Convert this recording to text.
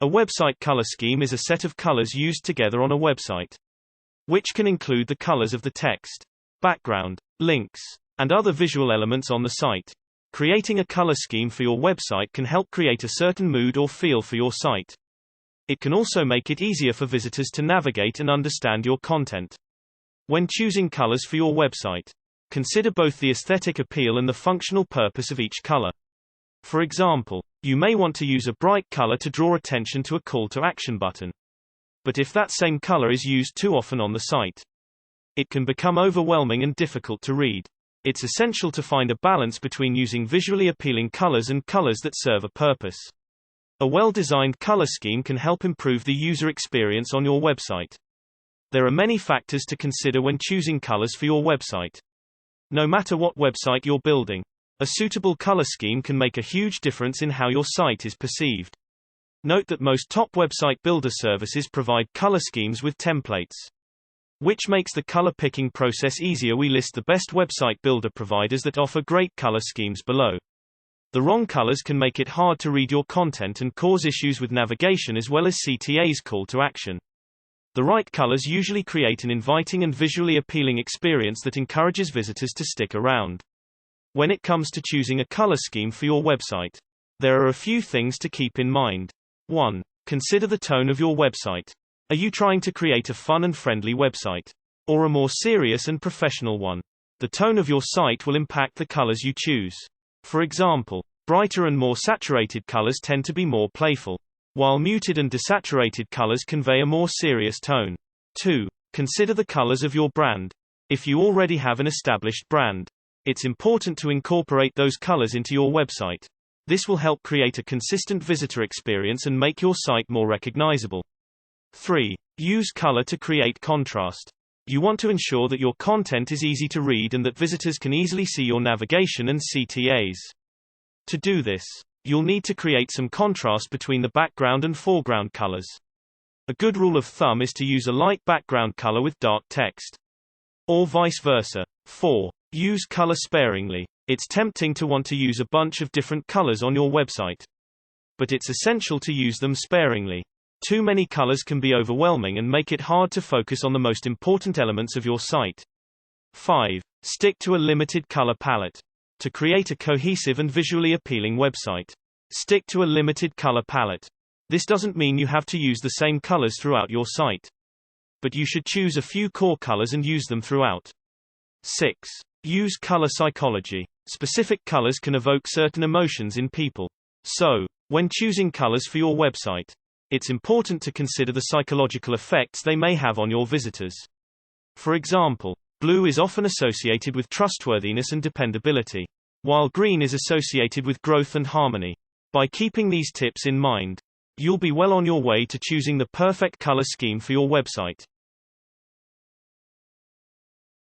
A website color scheme is a set of colors used together on a website, which can include the colors of the text, background, links, and other visual elements on the site. Creating a color scheme for your website can help create a certain mood or feel for your site. It can also make it easier for visitors to navigate and understand your content. When choosing colors for your website, consider both the aesthetic appeal and the functional purpose of each color. For example, you may want to use a bright color to draw attention to a call to action button. But if that same color is used too often on the site, it can become overwhelming and difficult to read. It's essential to find a balance between using visually appealing colors and colors that serve a purpose. A well-designed color scheme can help improve the user experience on your website. There are many factors to consider when choosing colors for your website. No matter what website you're building, a suitable color scheme can make a huge difference in how your site is perceived. Note that most top website builder services provide color schemes with templates, which makes the color picking process easier. We list the best website builder providers that offer great color schemes below. The wrong colors can make it hard to read your content and cause issues with navigation as well as CTA's call to action. The right colors usually create an inviting and visually appealing experience that encourages visitors to stick around. When it comes to choosing a color scheme for your website, there are a few things to keep in mind. 1. Consider the tone of your website. Are you trying to create a fun and friendly website, or a more serious and professional one? The tone of your site will impact the colors you choose. For example, brighter and more saturated colors tend to be more playful, while muted and desaturated colors convey a more serious tone. 2. Consider the colors of your brand. If you already have an established brand, it's important to incorporate those colors into your website. This will help create a consistent visitor experience and make your site more recognizable. 3. Use color to create contrast. You want to ensure that your content is easy to read and that visitors can easily see your navigation and CTAs. To do this, you'll need to create some contrast between the background and foreground colors. A good rule of thumb is to use a light background color with dark text, or vice versa. 4. Use color sparingly. It's tempting to want to use a bunch of different colors on your website, but it's essential to use them sparingly. Too many colors can be overwhelming and make it hard to focus on the most important elements of your site. 5. Stick to a limited color palette. To create a cohesive and visually appealing website, stick to a limited color palette. This doesn't mean you have to use the same colors throughout your site, but you should choose a few core colors and use them throughout. 6. Use color psychology. Specific colors can evoke certain emotions in people. So, when choosing colors for your website, it's important to consider the psychological effects they may have on your visitors. For example, blue is often associated with trustworthiness and dependability, while green is associated with growth and harmony. By keeping these tips in mind, you'll be well on your way to choosing the perfect color scheme for your website.